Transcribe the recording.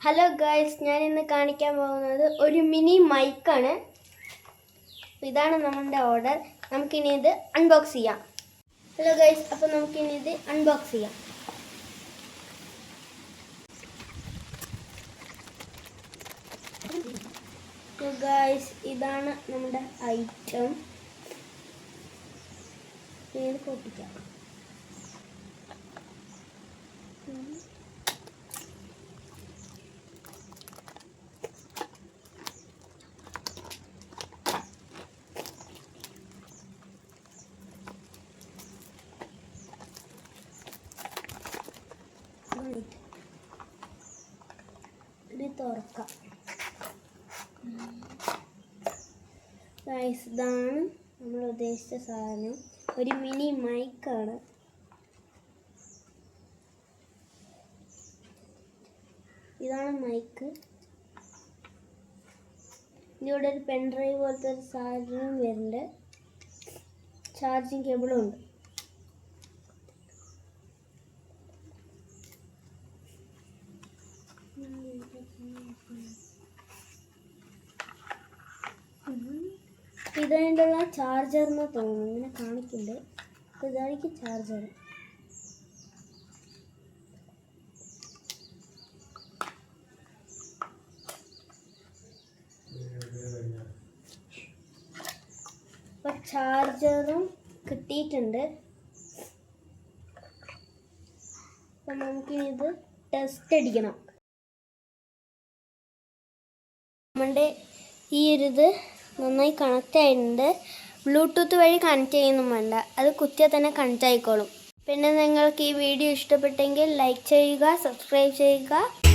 Hello guys, ഞാൻ ഇന്ന് കാണിക്കാൻ പോകുന്നത് ഒരു മിനി മൈക്കാണ്. ഇതാണ് നമ്മുടെ ഓർഡർ. നമുക്കിനി ഇത് അൺബോക്സ് ചെയ്യാം. ഹലോ ഗൈസ്, അപ്പോൾ നമുക്കിനി ഇത് അൺബോക്സ് ചെയ്യാം. ഗൈസ്, ഇതാണ് നമ്മുടെ ഐറ്റം. ഇത് പൊട്ടിക്കാം. ഇത് തുറക്കാം. ഗൈസ്, ഇതാണ് നമ്മൾ ഉദ്ദേശിച്ച സാധനം. ഒരു മിനി മൈക്കാണ്. ഇതാണ് മൈക്ക്. ഇതിവിടെ ഒരു പെൻഡ്രൈവ് പോലത്തെ ഒരു സാധനം വരുന്നുണ്ട്. ചാർജിങ് കേബിളും ഉണ്ട്. ഇതിനുള്ള ചാർജർ എന്ന് തോന്നുന്നു, ഇങ്ങനെ കാണിക്കുന്നുണ്ട്. ഇതായിരിക്കും ചാർജർ. അപ്പൊ ചാർജറും കിട്ടിയിട്ടുണ്ട്. അപ്പൊ നമുക്കിത് ടെസ്റ്റ് അടിക്കണം. നമ്മുടെ ഈ ഒരു ഇത് നന്നായി കണക്റ്റ് ആയിട്ടുണ്ട്. ബ്ലൂടൂത്ത് വഴി കണക്റ്റ് ചെയ്യുന്നും വേണ്ട, അത് കുത്തിയാൽ തന്നെ കണക്റ്റ് ആയിക്കോളും. പിന്നെ നിങ്ങൾക്ക് ഈ വീഡിയോ ഇഷ്ടപ്പെട്ടെങ്കിൽ ലൈക്ക് ചെയ്യുക, സബ്സ്ക്രൈബ് ചെയ്യുക.